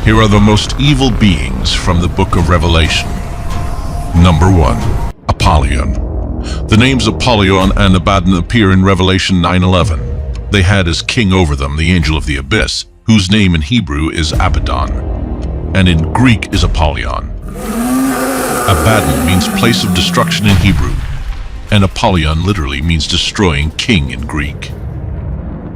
Here are the most evil beings from the book of Revelation. Number 1. Apollyon. The names Apollyon and Abaddon appear in Revelation 9:11. They had as king over them the angel of the abyss, whose name in Hebrew is Abaddon, and in Greek is Apollyon. Abaddon means place of destruction in Hebrew, and Apollyon literally means destroying king in Greek.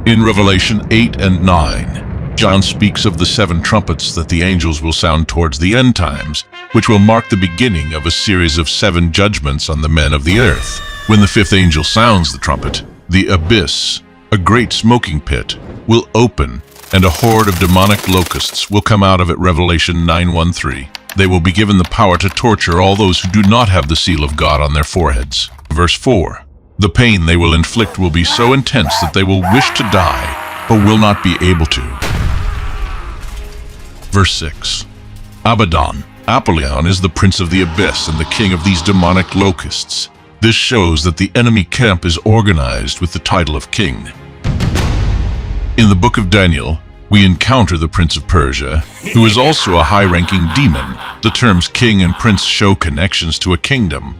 In Revelation 8 and 9, John speaks of the 7 trumpets that the angels will sound towards the end times, which will mark the beginning of a series of 7 judgments on the men of the earth. When the 5th angel sounds the trumpet, the abyss, a great smoking pit, will open, and a horde of demonic locusts will come out of it. Revelation 9:1-3. They will be given the power to torture all those who do not have the seal of God on their foreheads. Verse 4. The pain they will inflict will be so intense that they will wish to die, but will not be able to. Verse 6. Abaddon. Apollyon is the prince of the abyss and the king of these demonic locusts. This shows that the enemy camp is organized with the title of king. In the book of Daniel, we encounter the prince of Persia, who is also a high-ranking demon. The terms king and prince show connections to a kingdom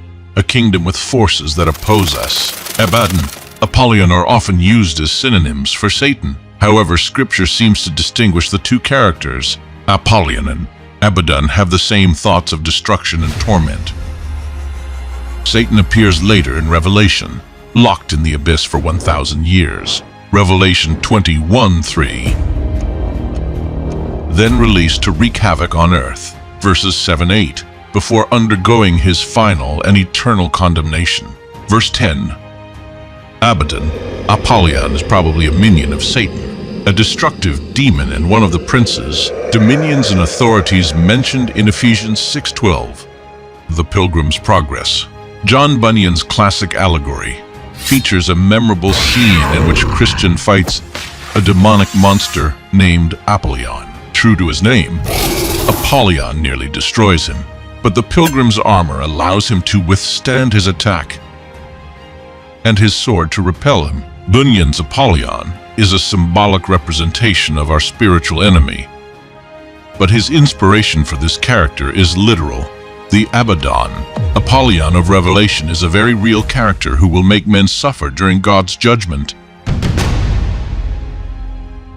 with forces that oppose us. Abaddon, Apollyon are often used as synonyms for Satan. However, Scripture seems to distinguish the 2 characters. Apollyon and Abaddon have the same thoughts of destruction and torment. Satan appears later in Revelation, locked in the abyss for 1,000 years. Revelation 21:3. Then released to wreak havoc on earth. Verses 7-8. Before undergoing his final and eternal condemnation. Verse 10. Abaddon. Apollyon is probably a minion of Satan, a destructive demon and one of the princes, dominions and authorities mentioned in Ephesians 6:12. The Pilgrim's Progress. John Bunyan's classic allegory features a memorable scene in which Christian fights a demonic monster named Apollyon. True to his name, Apollyon nearly destroys him, but the pilgrim's armor allows him to withstand his attack and his sword to repel him. Bunyan's Apollyon is a symbolic representation of our spiritual enemy, but his inspiration for this character is literal. The Abaddon, Apollyon of Revelation, is a very real character who will make men suffer during God's judgment.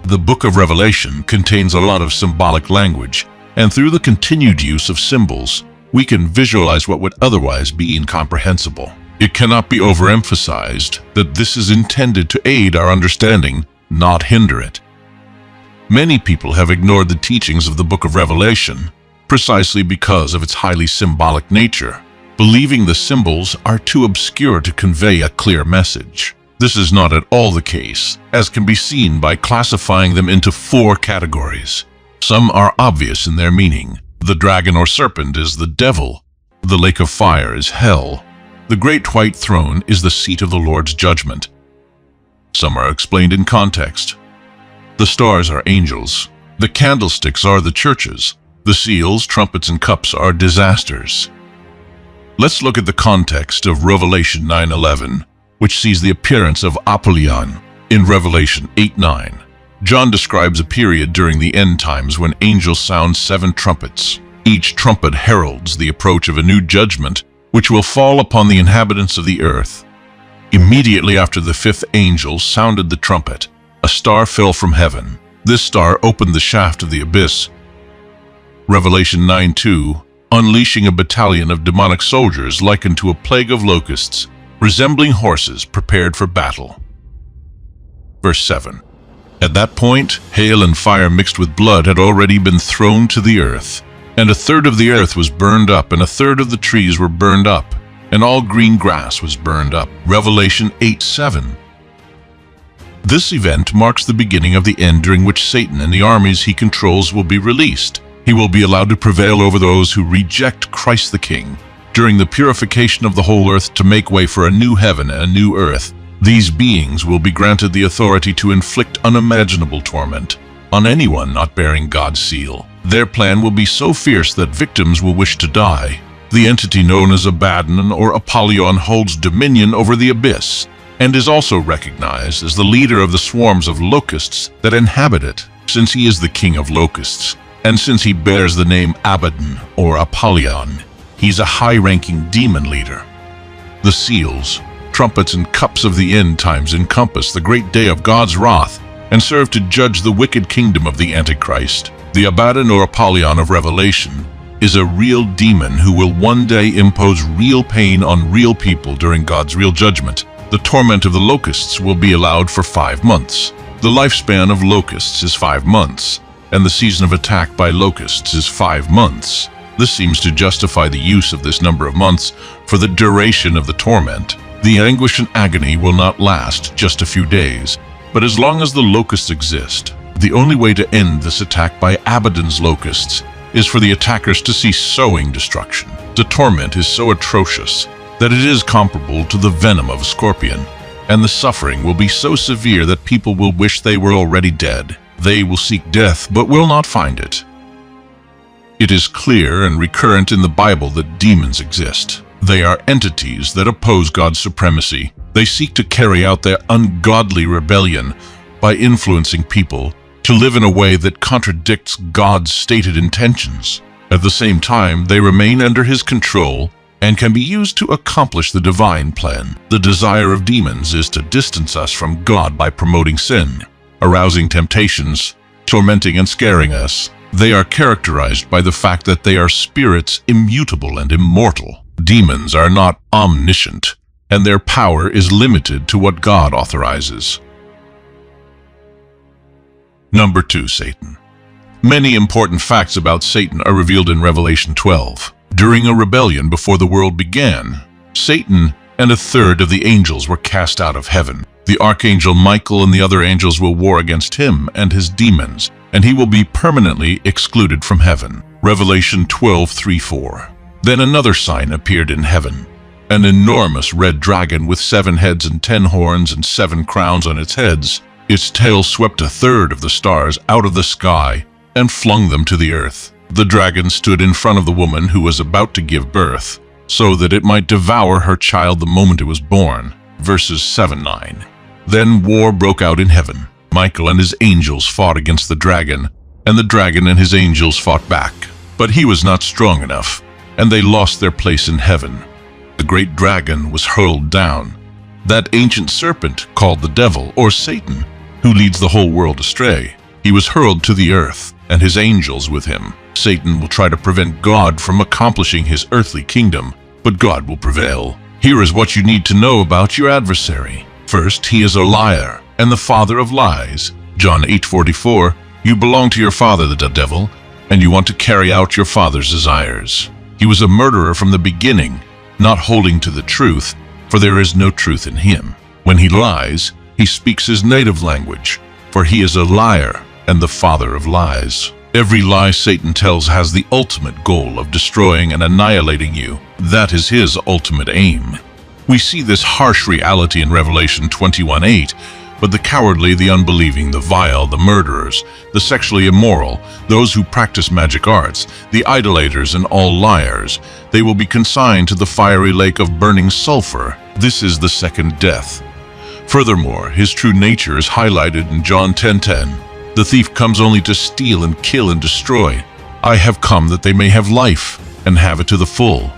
The book of Revelation contains a lot of symbolic language, and through the continued use of symbols, we can visualize what would otherwise be incomprehensible. It cannot be overemphasized that this is intended to aid our understanding, not hinder it. Many people have ignored the teachings of the book of Revelation precisely because of its highly symbolic nature, believing the symbols are too obscure to convey a clear message. This is not at all the case, as can be seen by classifying them into 4 categories. Some are obvious in their meaning. The dragon or serpent is the devil. The lake of fire is hell. The great white throne is the seat of the Lord's judgment. Some are explained in context. The stars are angels. The candlesticks are the churches. The seals, trumpets, and cups are disasters. Let's look at the context of Revelation 9:11, which sees the appearance of Apollyon in Revelation 8:9. John describes a period during the end times when angels sound 7 trumpets. Each trumpet heralds the approach of a new judgment, which will fall upon the inhabitants of the earth. Immediately after the 5th angel sounded the trumpet, a star fell from heaven. This star opened the shaft of the abyss. Revelation 9:2, unleashing a battalion of demonic soldiers likened to a plague of locusts, resembling horses prepared for battle. Verse 7. At that point, hail and fire mixed with blood had already been thrown to the earth, and 1/3 of the earth was burned up, and 1/3 of the trees were burned up, and all green grass was burned up. Revelation 8:7. This event marks the beginning of the end, during which Satan and the armies he controls will be released. He will be allowed to prevail over those who reject Christ the King. During the purification of the whole earth to make way for a new heaven and a new earth, these beings will be granted the authority to inflict unimaginable torment on anyone not bearing God's seal. Their plan will be so fierce that victims will wish to die. The entity known as Abaddon or Apollyon holds dominion over the abyss and is also recognized as the leader of the swarms of locusts that inhabit it, since he is the king of locusts. And since he bears the name Abaddon or Apollyon, he's a high-ranking demon leader. The seals, trumpets, and cups of the end times encompass the great day of God's wrath and serve to judge the wicked kingdom of the Antichrist. The Abaddon or Apollyon of Revelation is a real demon who will one day impose real pain on real people during God's real judgment. The torment of the locusts will be allowed for 5 months. The lifespan of locusts is 5 months, and the season of attack by locusts is 5 months. This seems to justify the use of this number of months for the duration of the torment. The anguish and agony will not last just a few days, but as long as the locusts exist, the only way to end this attack by Abaddon's locusts is for the attackers to cease sowing destruction. The torment is so atrocious that it is comparable to the venom of a scorpion, and the suffering will be so severe that people will wish they were already dead. They will seek death but will not find it. It is clear and recurrent in the Bible that demons exist. They are entities that oppose God's supremacy. They seek to carry out their ungodly rebellion by influencing people to live in a way that contradicts God's stated intentions. At the same time, they remain under His control and can be used to accomplish the divine plan. The desire of demons is to distance us from God by promoting sin, arousing temptations, tormenting and scaring us. They are characterized by the fact that they are spirits immutable and immortal. Demons are not omniscient, and their power is limited to what God authorizes. Number 2, Satan. Many important facts about Satan are revealed in Revelation 12. During a rebellion before the world began, Satan and a third of the angels were cast out of heaven. The archangel Michael and the other angels will war against him and his demons, and he will be permanently excluded from heaven. Revelation 12:3-4. Then another sign appeared in heaven, an enormous red dragon with 7 heads and 10 horns and 7 crowns on its heads. Its tail swept a third of the stars out of the sky and flung them to the earth. The dragon stood in front of the woman who was about to give birth, so that it might devour her child the moment it was born. Verses 7-9. Then war broke out in heaven. Michael and his angels fought against the dragon, and the dragon and his angels fought back. But he was not strong enough, and they lost their place in heaven. The great dragon was hurled down, that ancient serpent called the devil, or Satan, who leads the whole world astray. He was hurled to the earth, and his angels with him. Satan will try to prevent God from accomplishing his earthly kingdom, but God will prevail. Here is what you need to know about your adversary. First, he is a liar and the father of lies. John 8:44, you belong to your father, the devil, and you want to carry out your father's desires. He was a murderer from the beginning, not holding to the truth, for there is no truth in him. When he lies, he speaks his native language, for he is a liar and the father of lies. Every lie Satan tells has the ultimate goal of destroying and annihilating you. That is his ultimate aim. We see this harsh reality in Revelation 21:8, but the cowardly, the unbelieving, the vile, the murderers, the sexually immoral, those who practice magic arts, the idolaters, and all liars, they will be consigned to the fiery lake of burning sulfur. This is the second death. Furthermore, his true nature is highlighted in John 10:10. The thief comes only to steal and kill and destroy. I have come that they may have life and have it to the full.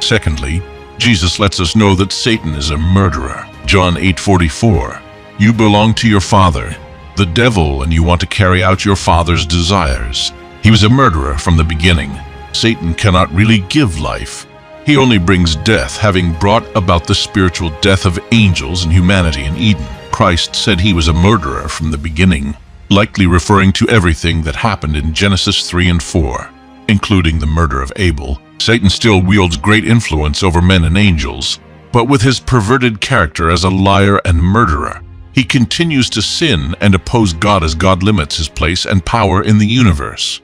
Secondly, Jesus lets us know that Satan is a murderer. John 8:44. You belong to your father, the devil, and you want to carry out your father's desires. He was a murderer from the beginning. Satan cannot really give life. He only brings death, having brought about the spiritual death of angels and humanity in Eden. Christ said he was a murderer from the beginning, likely referring to everything that happened in Genesis 3 and 4, including the murder of Abel. Satan still wields great influence over men and angels, but with his perverted character as a liar and murderer, he continues to sin and oppose God as God limits his place and power in the universe.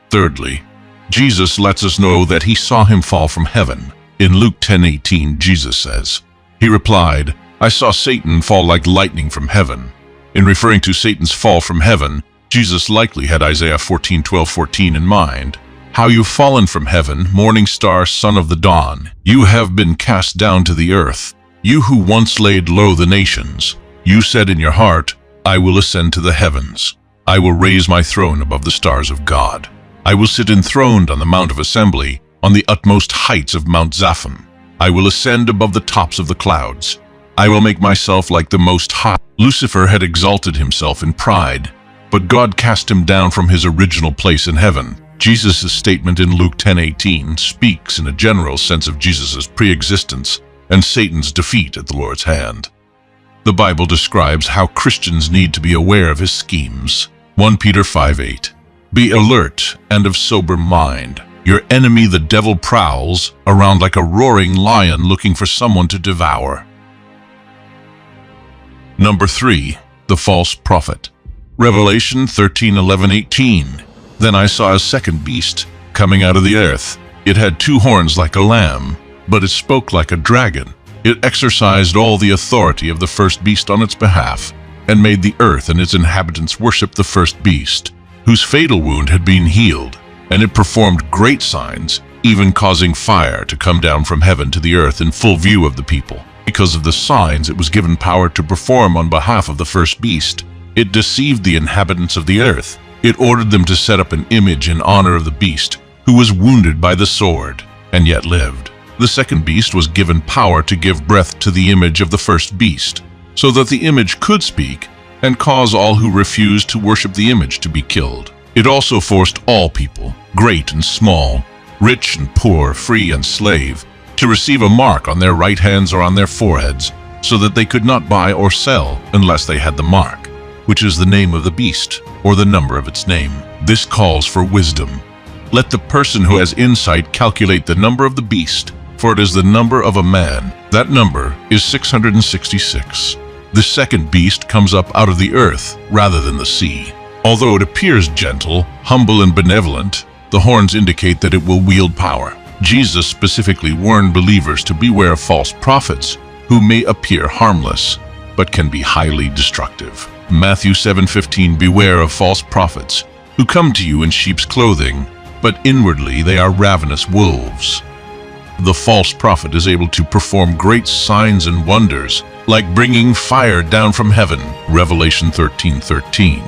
Thirdly, Jesus lets us know that he saw him fall from heaven. In Luke 10:18, Jesus says, he replied, I saw Satan fall like lightning from heaven. In referring to Satan's fall from heaven, Jesus likely had Isaiah 14:12-14 in mind. How you've fallen from heaven, morning star, son of the dawn. You have been cast down to the earth. You who once laid low the nations. You said in your heart, I will ascend to the heavens. I will raise my throne above the stars of God. I will sit enthroned on the Mount of Assembly, on the utmost heights of Mount Zaphon. I will ascend above the tops of the clouds. I will make myself like the Most High. Lucifer had exalted himself in pride, but God cast him down from his original place in heaven. Jesus' statement in Luke 10:18 speaks in a general sense of Jesus' pre-existence and Satan's defeat at the Lord's hand. The Bible describes how Christians need to be aware of his schemes. 1 Peter 5:8. Be alert and of sober mind. Your enemy, the devil, prowls around like a roaring lion looking for someone to devour. Number 3. The false prophet. Revelation 13:11-18. Then I saw a second beast coming out of the earth. It had 2 horns like a lamb, but it spoke like a dragon. It exercised all the authority of the first beast on its behalf, and made the earth and its inhabitants worship the first beast, whose fatal wound had been healed. And it performed great signs, even causing fire to come down from heaven to the earth in full view of the people. Because of the signs it was given power to perform on behalf of the first beast, it deceived the inhabitants of the earth. It ordered them to set up an image in honor of the beast, who was wounded by the sword, and yet lived. The second beast was given power to give breath to the image of the first beast, so that the image could speak and cause all who refused to worship the image to be killed. It also forced all people, great and small, rich and poor, free and slave, to receive a mark on their right hands or on their foreheads, so that they could not buy or sell unless they had the mark, which is the name of the beast, or the number of its name. This calls for wisdom. Let the person who has insight calculate the number of the beast, for it is the number of a man. That number is 666. The second beast comes up out of the earth rather than the sea. Although it appears gentle, humble, and benevolent, the horns indicate that it will wield power. Jesus specifically warned believers to beware of false prophets who may appear harmless, but can be highly destructive. Matthew 7:15, beware of false prophets who come to you in sheep's clothing, but inwardly they are ravenous wolves. The false prophet is able to perform great signs and wonders, like bringing fire down from heaven, Revelation 13:13.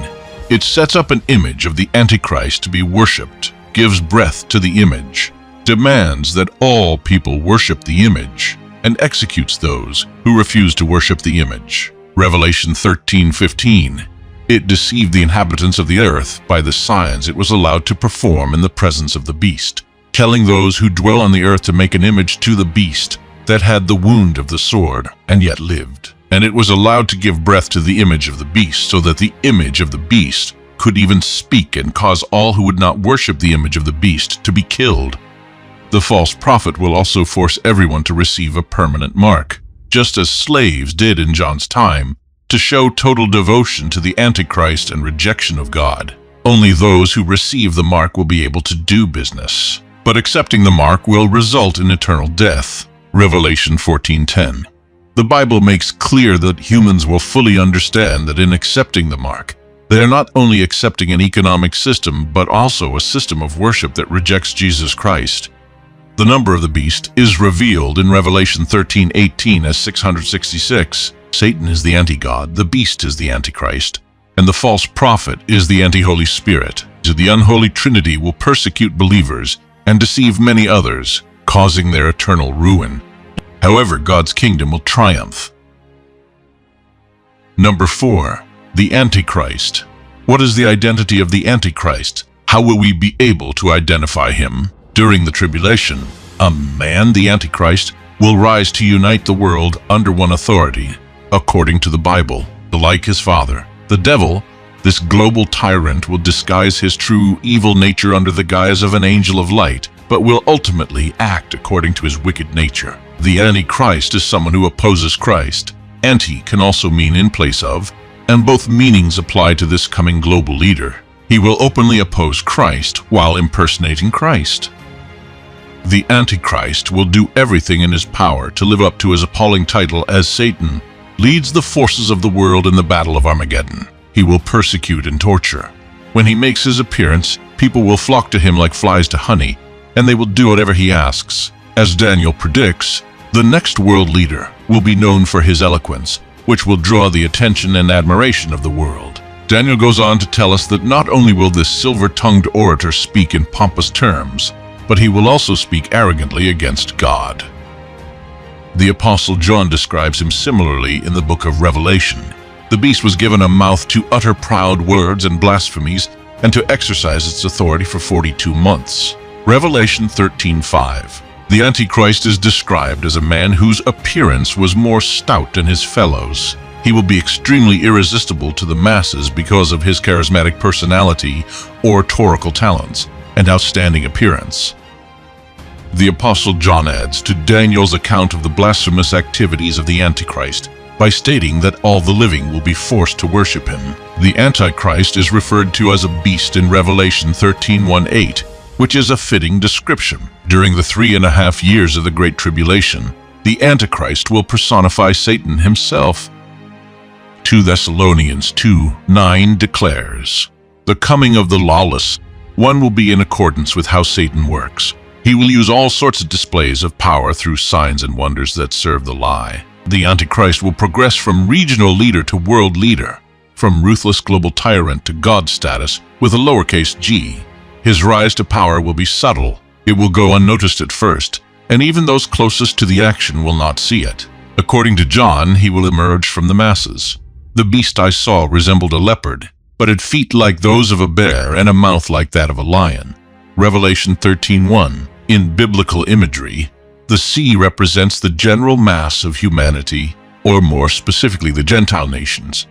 It sets up an image of the Antichrist to be worshipped, gives breath to the image, demands that all people worship the image, and executes those who refuse to worship the image. Revelation 13:15. It deceived the inhabitants of the earth by the signs it was allowed to perform in the presence of the beast, telling those who dwell on the earth to make an image to the beast that had the wound of the sword and yet lived. And it was allowed to give breath to the image of the beast, so that the image of the beast could even speak and cause all who would not worship the image of the beast to be killed. The false prophet will also force everyone to receive a permanent mark, just as slaves did in John's time, to show total devotion to the Antichrist and rejection of God. Only those who receive the mark will be able to do business, but accepting the mark will result in eternal death. Revelation 14:10. The Bible makes clear that humans will fully understand that in accepting the mark, they are not only accepting an economic system, but also a system of worship that rejects Jesus Christ. The number of the beast is revealed in Revelation 13:18 as 666. Satan is the anti-God, the beast is the Antichrist, and the false prophet is the anti-Holy Spirit. The unholy Trinity will persecute believers and deceive many others, causing their eternal ruin. However, God's kingdom will triumph. Number 4. The Antichrist. What is the identity of the Antichrist? How will we be able to identify him? During the tribulation, a man, the Antichrist, will rise to unite the world under one authority, according to the Bible. Like his father, the devil, this global tyrant will disguise his true evil nature under the guise of an angel of light, but will ultimately act according to his wicked nature. The Antichrist is someone who opposes Christ. Anti can also mean in place of, and both meanings apply to this coming global leader. He will openly oppose Christ while impersonating Christ. The Antichrist will do everything in his power to live up to his appalling title as Satan leads the forces of the world in the battle of Armageddon. He will persecute and torture. When he makes his appearance, people will flock to him like flies to honey, and they will do whatever he asks. As Daniel predicts, the next world leader will be known for his eloquence, which will draw the attention and admiration of the world. Daniel goes on to tell us that not only will this silver-tongued orator speak in pompous terms, but he will also speak arrogantly against God. The Apostle John describes him similarly in the book of Revelation. The beast was given a mouth to utter proud words and blasphemies, and to exercise its authority for 42 months. Revelation 13:5. The Antichrist is described as a man whose appearance was more stout than his fellows. He will be extremely irresistible to the masses because of his charismatic personality, oratorical talents, and outstanding appearance. The Apostle John adds to Daniel's account of the blasphemous activities of the Antichrist by stating that all the living will be forced to worship him. The Antichrist is referred to as a beast in Revelation 13:1-8, which is a fitting description. During the 3.5 years of the Great Tribulation, the Antichrist will personify Satan himself. 2 Thessalonians 2:9 declares, "The coming of the lawless one will be in accordance with how Satan works. He will use all sorts of displays of power through signs and wonders that serve the lie." The Antichrist will progress from regional leader to world leader, from ruthless global tyrant to God status with a lowercase g. His rise to power will be subtle. It will go unnoticed at first, and even those closest to the action will not see it. According to John, he will emerge from the masses. "The beast I saw resembled a leopard, but had feet like those of a bear and a mouth like that of a lion." Revelation 13:1. In biblical imagery, the sea represents the general mass of humanity, or more specifically the Gentile nations,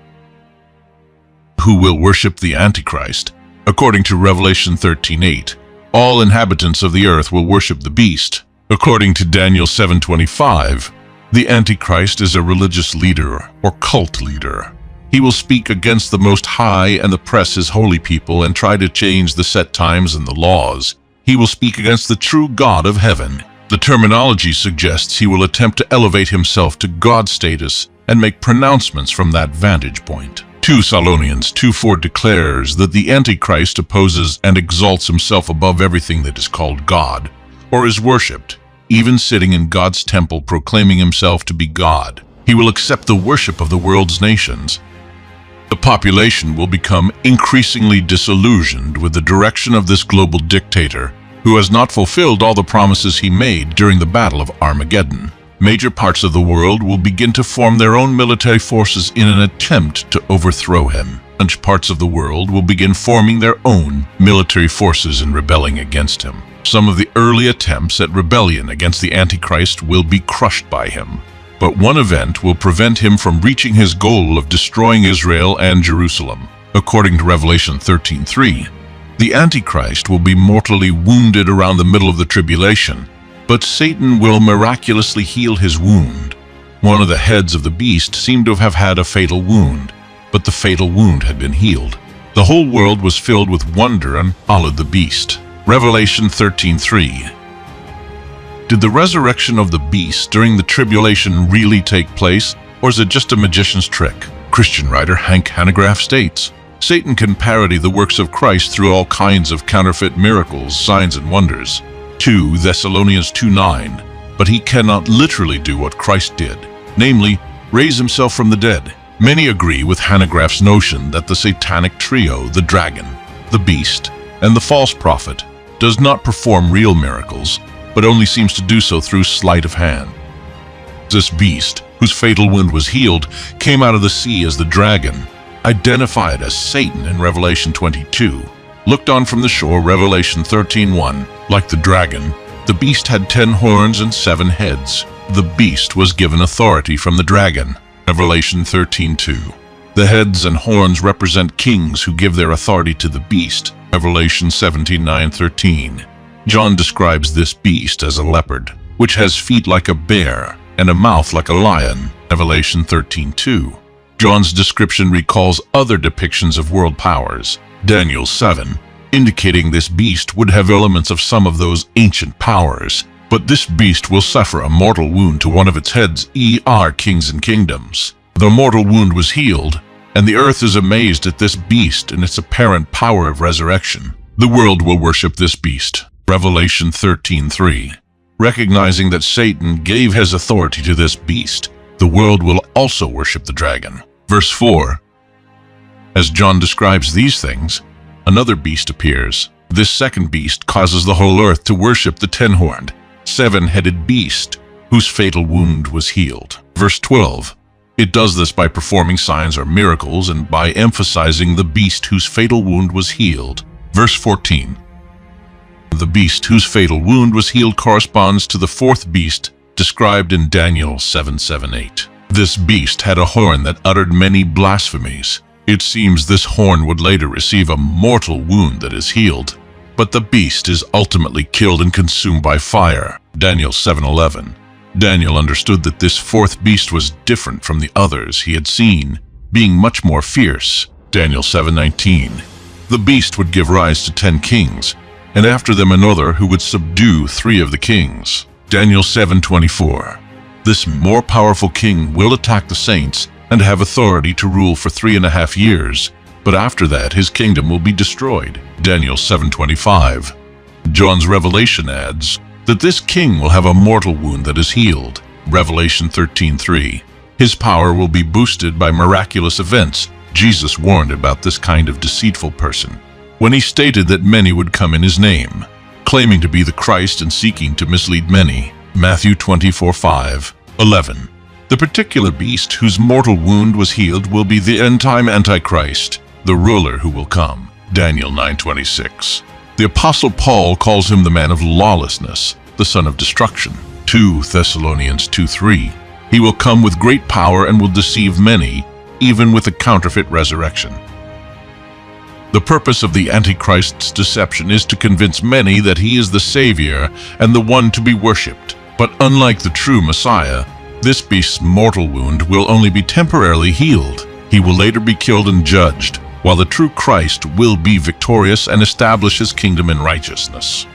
who will worship the Antichrist. According to Revelation 13:8, all inhabitants of the earth will worship the beast. According to Daniel 7:25, the Antichrist is a religious leader or cult leader. He will speak against the Most High and oppress his holy people and try to change the set times and the laws. He will speak against the true God of heaven. The terminology suggests he will attempt to elevate himself to God status and make pronouncements from that vantage point. 2 Thessalonians 2:4 declares that the Antichrist opposes and exalts himself above everything that is called God or is worshipped, even sitting in God's temple proclaiming himself to be God. He will accept the worship of the world's nations. The population will become increasingly disillusioned with the direction of this global dictator who has not fulfilled all the promises he made during the Battle of Armageddon. Major parts of the world will begin to form their own military forces in an attempt to overthrow him. And parts of the world will begin forming their own military forces and rebelling against him. Some of the early attempts at rebellion against the Antichrist will be crushed by him. But one event will prevent him from reaching his goal of destroying Israel and Jerusalem. According to Revelation 13:3, the Antichrist will be mortally wounded around the middle of the tribulation, but Satan will miraculously heal his wound. One of the heads of the beast seemed to have had a fatal wound, but the fatal wound had been healed. The whole world was filled with wonder and followed the beast. Revelation 13:3. Did the resurrection of the beast during the tribulation really take place, or is it just a magician's trick? Christian writer Hank Hanegraaff states, "Satan can parody the works of Christ through all kinds of counterfeit miracles, signs, and wonders." 2 Thessalonians 2:9. But he cannot literally do what Christ did, namely, raise himself from the dead. Many agree with Hanegraaff's notion that the satanic trio, the dragon, the beast, and the false prophet, does not perform real miracles, but only seems to do so through sleight of hand. This beast, whose fatal wound was healed, came out of the sea as the dragon, identified as Satan in Revelation 22. Looked on from the shore, Revelation 13:1, like the dragon, the beast had 10 horns and 7 heads. The beast was given authority from the dragon, Revelation 13:2. The heads and horns represent kings who give their authority to the beast, Revelation 17:9-13. John describes this beast as a leopard, which has feet like a bear and a mouth like a lion, Revelation 13:2. John's description recalls other depictions of world powers, Daniel 7, indicating this beast would have elements of some of those ancient powers, but this beast will suffer a mortal wound to one of its heads, kings and kingdoms. The mortal wound was healed, and the earth is amazed at this beast and its apparent power of resurrection. The world will worship this beast, Revelation 13:3. Recognizing that Satan gave his authority to this beast, the world will also worship the dragon. Verse 4. As John describes these things, another beast appears. This second beast causes the whole earth to worship the ten-horned, seven-headed beast, whose fatal wound was healed. Verse 12. It does this by performing signs or miracles and by emphasizing the beast whose fatal wound was healed. Verse 14. The beast whose fatal wound was healed corresponds to the fourth beast described in Daniel 7:7-8. This beast had a horn that uttered many blasphemies. It seems this horn would later receive a mortal wound that is healed, but the beast is ultimately killed and consumed by fire. Daniel 7:11. Daniel understood that this fourth beast was different from the others he had seen, being much more fierce. Daniel 7:19. The beast would give rise to 10 kings, and after them another who would subdue 3 of the kings. Daniel 7:24. This more powerful king will attack the saints and have authority to rule for 3.5 years, but after that his kingdom will be destroyed. Daniel 7:25. John's revelation adds that this king will have a mortal wound that is healed. Revelation 13:3. His power will be boosted by miraculous events. Jesus warned about this kind of deceitful person when he stated that many would come in his name, claiming to be the Christ and seeking to mislead many. Matthew 24:5-11. The particular beast whose mortal wound was healed will be the end-time Antichrist, the ruler who will come. Daniel 9:26. The Apostle Paul calls him the man of lawlessness, the son of destruction. 2 Thessalonians 2:3. He will come with great power and will deceive many, even with a counterfeit resurrection. The purpose of the Antichrist's deception is to convince many that he is the Savior and the one to be worshipped. But unlike the true Messiah, this beast's mortal wound will only be temporarily healed. He will later be killed and judged, while the true Christ will be victorious and establish his kingdom in righteousness.